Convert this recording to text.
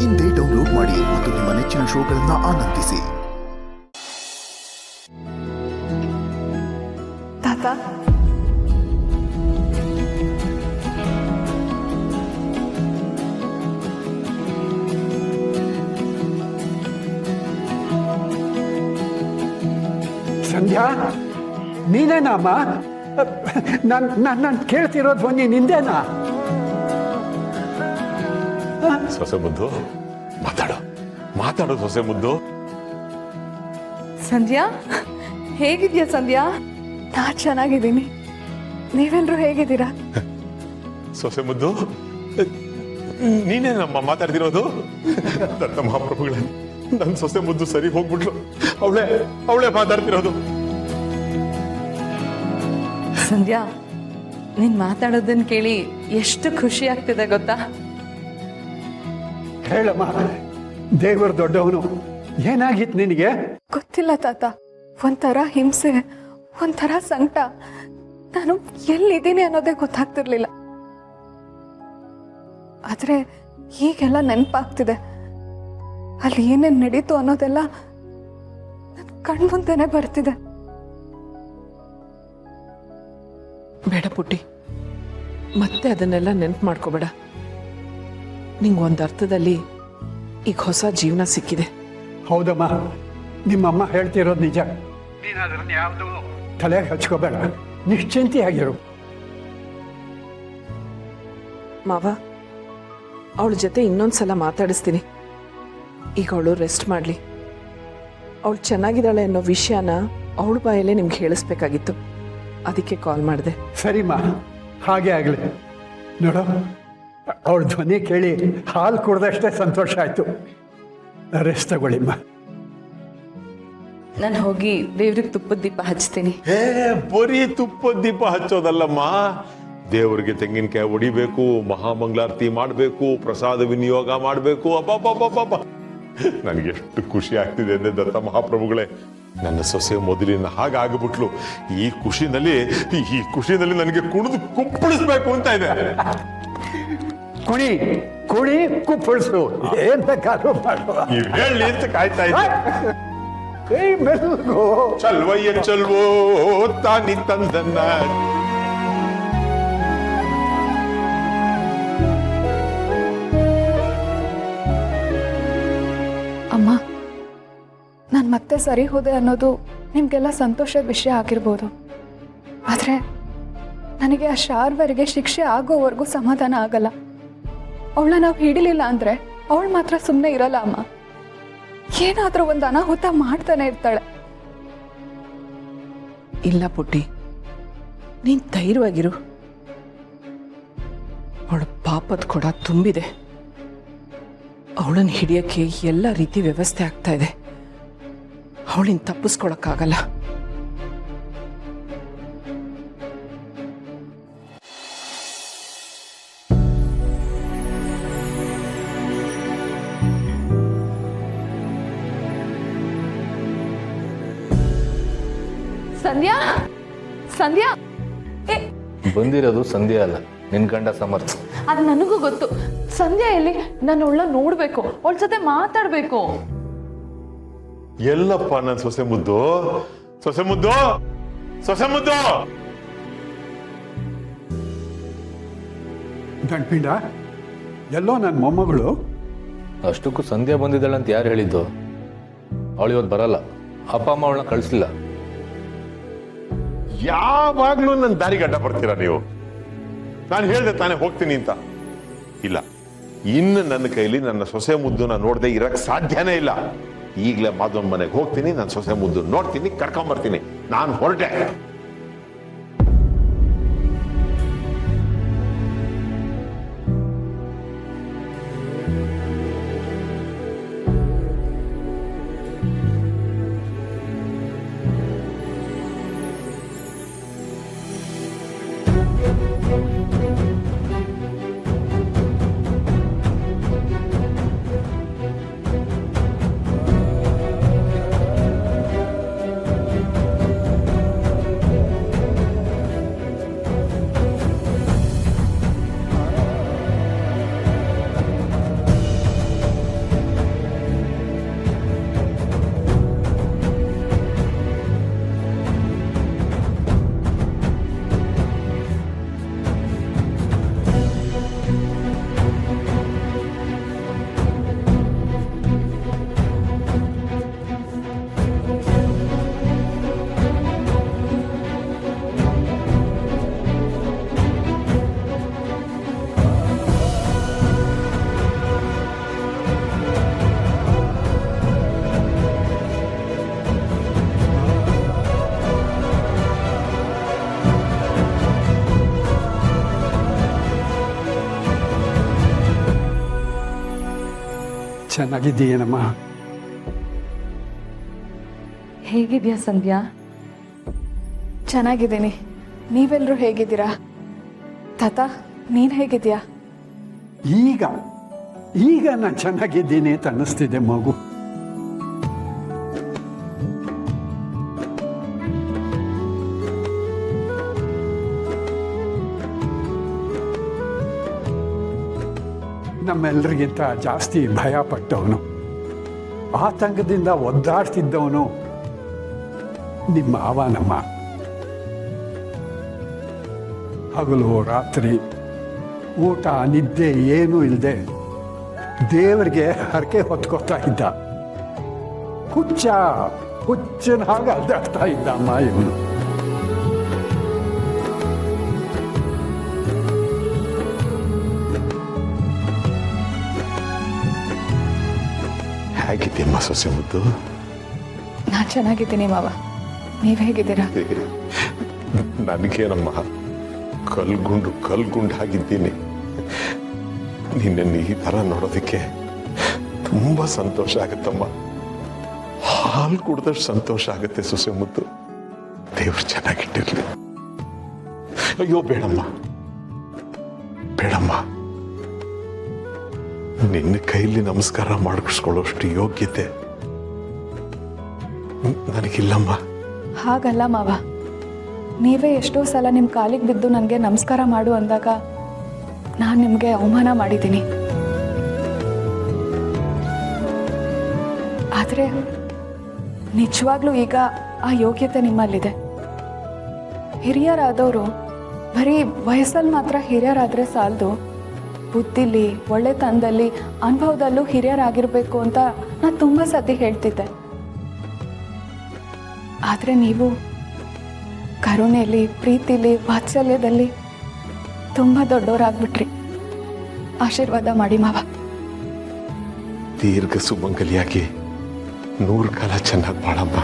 ಇಂದೇ ಡೌನ್ಲೋಡ್ ಮಾಡಿ ಮತ್ತು ನಿಮ್ಮ ನೆಚ್ಚಿನ ಶೋಗಳನ್ನು ಆನಂದಿಸಿ. ತಾತ, ಸಂಧ್ಯಾ, ನೀನೇನಾ ಅಮ್ಮ? ನಾನು ಕೇಳ್ತಿರೋದು ಧ್ವನಿ ನಿಂದೇನಾ? ಸೊಸೆ ಮುದ್ದು, ಮಾತಾಡೋ ಸೊಸೆ ಮುದ್ದು. ಸಂಧ್ಯಾ, ಹೇಗಿದ್ಯಾ ಸಂಧ್ಯಾ? ನಾ ಚೆನ್ನಾಗಿದ್ದೀನಿ, ನೀವೆಲ್ಲರೂ ಹೇಗಿದ್ದೀರಾ? ಸೊಸೆ ಮುದ್ದು, ನೀನೇ ನಮ್ಮ ಮಾತಾಡ್ತಿರೋದು? ದತ್ತ ಮಹಾಪ್ರಭುಗಳೇ, ನನ್ನ ಸೊಸೆ ಮುದ್ದು ಸರಿ ಹೋಗ್ಬಿಟ್ಲು. ಅವಳೇ ಮಾತಾಡ್ತಿರೋದು. ಸಂಧ್ಯಾ, ನೀನ್ ಮಾತಾಡೋದನ್ನ ಕೇಳಿ ಎಷ್ಟು ಖುಷಿ ಆಗ್ತಿದೆ ಗೊತ್ತಾ? ಹೇಳಮ್ಮ, ದೇವರು ದೊಡ್ಡವನು. ಏನಾಗಿತ್ತು ನಿನಗೆ? ಗೊತ್ತಿಲ್ಲ ತಾತ, ಒಂಥರ ಹಿಂಸೆ, ಒಂಥರ ಸಂಕಟ. ನಾನು ಎಲ್ಲಿದ್ದೀನಿ ಅನ್ನೋದೇ ಗೊತ್ತಾಗ್ತಿರ್ಲಿಲ್ಲ. ಆದ್ರೆ ಈಗೆಲ್ಲ ನೆನಪಾಗ್ತಿದೆ. ಅಲ್ಲಿ ಏನೇನ್ ನಡೀತು ಅನ್ನೋದೆಲ್ಲ ನನ್ನ ಕಣ್ಮುಂದೆನೆ ಬರ್ತಿದೆ. ಬೇಡ ಪುಟ್ಟಿ, ಮತ್ತೆ ಅದನ್ನೆಲ್ಲ ನೆನ್ಪು ಮಾಡ್ಕೋಬೇಡ. ನಿಂಗೆ ಒಂದು ಅರ್ಥದಲ್ಲಿ ಈಗ ಹೊಸ ಜೀವನ ಸಿಕ್ಕಿದೆ. ಹೌದಮ್ಮ, ನಿಮ್ಮಮ್ಮ ಹೇಳ್ತಿರೋದು ನಿಜ. ನೀನು ಅದನ್ನು ಯಾವುದು ತಲೆಗೆ ಹಚ್ಕೋಬೇಡ, ನಿಶ್ಚಿಂತೆಯಾಗಿರು. ಮಾವ, ಅವಳ ಜೊತೆ ಇನ್ನೊಂದ್ಸಲ ಮಾತಾಡಿಸ್ತೀನಿ. ಈಗ ಅವಳು ರೆಸ್ಟ್ ಮಾಡಲಿ. ಅವಳು ಚೆನ್ನಾಗಿದ್ದಾಳೆ ಅನ್ನೋ ವಿಷಯನ ಅವಳ ಬಾಯಲ್ಲೇ ನಿಮ್ಗೆ ಹೇಳಿಸ್ಬೇಕಾಗಿತ್ತು, ಅದಕ್ಕೆ ಕಾಲ್ ಮಾಡಿದೆ. ಸರಿಮ್ಮ, ಹಾಗೆ ಆಗಲಿ. ನೋಡು, ಅವಳ ಧ್ವನಿ ಕೇಳಿ ಹಾಲು ಕುಡ್ದಷ್ಟೇ ಸಂತೋಷ ಆಯಿತು. ರೆಸ್ಟ್ ತಗೊಳ್ಳಿಮ್ಮ. ನಾನು ಹೋಗಿ ದೇವ್ರಿಗೆ ತುಪ್ಪದ ದೀಪ ಹಚ್ತೀನಿ. ಬರೀ ತುಪ್ಪದ ದೀಪ ಹಚ್ಚೋದಲ್ಲಮ್ಮ, ದೇವರಿಗೆ ತೆಂಗಿನಕಾಯಿ ಹೊಡಿಬೇಕು, ಮಹಾಮಂಗಳಾರತಿ ಮಾಡಬೇಕು, ಪ್ರಸಾದ ವಿನಿಯೋಗ ಮಾಡಬೇಕು. ಅಬ್ಬಬ್ಬಬ್ಬಬ್ಬ, ನನಗೆ ಎಷ್ಟು ಖುಷಿ ಆಗ್ತಿದೆ ಅಂದ್ರೆ ದತ್ತ ಮಹಾಪ್ರಭುಗಳೇ, ನನ್ನ ಸೊಸೆ ಮೊದಲಿನ ಹಾಗಾಗ್ಬಿಟ್ಲು. ಈ ಖುಷಿನಲ್ಲಿ ನನಗೆ ಕುಣಿದು ಕುಪ್ಪಳಿಸ್ಬೇಕು ಅಂತ ಇದೆ. ಕುಣಿ ಕುಪ್ಪಳಿಸು, ಏನ್ ಬೇಕಾದ್ರೂ ಮಾಡುವ. ನೀವು ಹೇಳಿ ಅಂತ ಕಾಯ್ತಾ ಇದ್ದೆ. ಮೆಲ್ಗೋ ಚಲ್ವಯ್ಯ ಚಲ್ವೋ ತಾನಿ ತಂದನ್ನ. ಅಮ್ಮ, ನಾನು ಮತ್ತೆ ಸರಿ ಹೋದೆ ಅನ್ನೋದು ನಿಮ್ಗೆಲ್ಲ ಸಂತೋಷದ ವಿಷಯ ಆಗಿರ್ಬೋದು. ಆದ್ರೆ ನನಗೆ ಆ ಶಾರ್ವರಿಗೆ ಶಿಕ್ಷೆ ಆಗೋವರೆಗೂ ಸಮಾಧಾನ ಆಗಲ್ಲ. ಅವಳನ್ನ ನಾವು ಹಿಡಿಲಿಲ್ಲ ಅಂದ್ರೆ ಅವಳು ಮಾತ್ರ ಸುಮ್ಮನೆ ಇರಲ್ಲ ಅಮ್ಮ. ಏನಾದ್ರೂ ಒಂದು ಅನಾಹುತ ಮಾಡ್ತಾನೆ ಇರ್ತಾಳೆ. ಇಲ್ಲ ಪುಟ್ಟಿ, ನೀನ್ ಧೈರ್ಯವಾಗಿರು. ಅವಳ ಪಾಪದ ಕೊಡ ತುಂಬಿದೆ. ಅವಳನ್ನು ಹಿಡಿಯಕ್ಕೆ ಎಲ್ಲ ರೀತಿ ವ್ಯವಸ್ಥೆ ಆಗ್ತಾ ಇದೆ. ಅವಳಿಂದ ತಪ್ಪಿಸ್ಕೊಳಕ್ಕಾಗಲ್ಲ. ಸಂಧ್ಯಾ, ಸಂಧ್ಯಾ, ಬಂದಿರೋದು ಸಂಧ್ಯಾ ಅಲ್ಲ, ನಿನ್ ಗಂಡ ಸಮರ್ಥ. ಅದು ನನಗೂ ಗೊತ್ತು. ಸಂಧ್ಯಾ ಎಲ್ಲಿ? ನಾನು ಅವಳ ನೋಡ್ಬೇಕು, ಅವಳ ಜೊತೆ ಮಾತಾಡ್ಬೇಕು. ಎಲ್ಲಪ್ಪ ನನ್ನ ಸೊಸೆ ಮುದ್ದು? ಗಂಡ್ಪಿಂಡ, ಎಲ್ಲೋ ನನ್ನ ಮೊಮ್ಮಗಳು. ಅಷ್ಟಕ್ಕೂ ಸಂಧ್ಯಾ ಬಂದಿದ್ದಾಳೆ ಅಂತ ಯಾರು ಹೇಳಿದ್ದು? ಅವಳು ಇವತ್ತು ಬರಲ್ಲ. ಅಪ್ಪ ಅಮ್ಮ ಅವಳನ್ನ ಕಳಿಸ್ಲಿಲ್ಲ. ಯಾವಾಗ್ಲೂ ನನ್ನ ದಾರಿಗೆ ಅಡ್ಡ ಬರ್ತೀರಾ ನೀವು? ನಾನು ಹೇಳ್ದೆ ತಾನೇ ಹೋಗ್ತೀನಿ ಅಂತ. ಇಲ್ಲ, ಇನ್ನು ನನ್ನ ಕೈಲಿ ನನ್ನ ಸೊಸೆ ಮುದ್ದುನ ನೋಡದೆ ಇರಕ್ ಸಾಧ್ಯನೇ ಇಲ್ಲ. ಈಗಲೇ ಮಾಧವನ್ ಮನೆಗೆ ಹೋಗ್ತೀನಿ, ನನ್ನ ಸೊಸೆ ಮುದ್ದು ನೋಡ್ತೀನಿ, ಕರ್ಕೊಂಬರ್ತೀನಿ. ನಾನು ಹೊರಟೆ. ಚೆನ್ನಾಗಿದ್ದೀಯೇನಮ್ಮ? ಹೇಗಿದ್ಯಾ ಸಂಧ್ಯಾ? ಚೆನ್ನಾಗಿದ್ದೀನಿ. ನೀವೆಲ್ಲರೂ ಹೇಗಿದ್ದೀರಾ? ತಾತ, ನೀನು ಹೇಗಿದ್ಯಾ? ಈಗ ನಾನು ಚೆನ್ನಾಗಿದ್ದೀನಿ ಅಂತ ಅನ್ನಿಸ್ತಿದೆ ಮಗು. ನಮ್ಮೆಲ್ಲರಿಗಿಂತ ಜಾಸ್ತಿ ಭಯ ಪಟ್ಟವನು, ಆತಂಕದಿಂದ ಒದ್ದಾಡ್ತಿದ್ದವನು ನಿಮ್ಮ ಅವನಮ್ಮ. ಹಗಲು ರಾತ್ರಿ ಊಟ ನಿದ್ದೆ ಏನೂ ಇಲ್ಲದೆ ದೇವರಿಗೆ ಹರಕೆ ಹೊತ್ಕೋತಾ ಇದ್ದ. ಹುಚ್ಚನ ಹಾಗೆ ಅಲ್ದಾಡ್ತಾ ಇದ್ದ ಅಮ್ಮ ಇವನು. ಹೇಗಿದ್ದೀಮ್ಮ ಸೊಸೆ ಮುದ್ದು? ನಾನು ಚೆನ್ನಾಗಿದ್ದೀನಿ ಮಾವ. ನೀವು ಹೇಗಿದ್ದೀರಾ? ನನಗೇನಮ್ಮ, ಕಲ್ಗುಂಡು ಆಗಿದ್ದೀನಿ. ನಿನ್ನನ್ನು ಈ ಥರ ನೋಡೋದಕ್ಕೆ ತುಂಬ ಸಂತೋಷ ಆಗುತ್ತಮ್ಮ. ಹಾಲು ಕುಡ್ದಷ್ಟು ಸಂತೋಷ ಆಗುತ್ತೆ ಸೊಸೆ ಮುದ್ದು. ದೇವ್ರು ಚೆನ್ನಾಗಿಟ್ಟಿರ್ಲಿ. ಅಯ್ಯೋ ಬೇಡಮ್ಮ, ನಿನ್ನ ಕೈಲಿ ನಮಸ್ಕಾರ ಮಾಡಿಸ್ಕೊಳ್ಳೋಷ್ಟು ಯೋಗ್ಯತೆ ನನಗಿಲ್ಲಮ್ಮ. ಹಾಗಲ್ಲ ಮಾವ, ನೀವೇ ಎಷ್ಟೋ ಸಲ ನಿಮ್ಮ ಕಾಲಿಗೆ ಬಿದ್ದು ನನಗೆ ನಮಸ್ಕಾರ ಮಾಡು ಅಂದಾಗ ನಾನು ನಿಮಗೆ ಅವಮಾನ ಮಾಡಿದ್ದೀನಿ. ಆದರೆ ನಿಜವಾಗ್ಲೂ ಈಗ ಆ ಯೋಗ್ಯತೆ ನಿಮ್ಮಲ್ಲಿದೆ. ಹಿರಿಯರಾದವರು ಬರೀ ವಯಸ್ಸಲ್ಲಿ ಮಾತ್ರ ಹಿರಿಯರಾದರೆ ಸಾಲದು, ಬುದ್ಧಿಲಿ, ಒಳ್ಳೆತನದಲ್ಲಿ, ಅನುಭವದಲ್ಲೂ ಹಿರಿಯರಾಗಿರಬೇಕು ಅಂತ ನಾನು ತುಂಬ ಸತಿ ಹೇಳ್ತಿದ್ದೆ. ಆದರೆ ನೀವು ಕರುಣೆಯಲ್ಲಿ, ಪ್ರೀತಿಲಿ, ವಾತ್ಸಲ್ಯದಲ್ಲಿ ತುಂಬ ದೊಡ್ಡವರಾಗ್ಬಿಟ್ರಿ. ಆಶೀರ್ವಾದ ಮಾಡಿ ಮಾವ. ದೀರ್ಘ ಸುಮಂಗಲಿಯಾಗಿ 100 ಕಾಲ ಚೆನ್ನಾಗಿ ಬಾಳಮ್ಮ.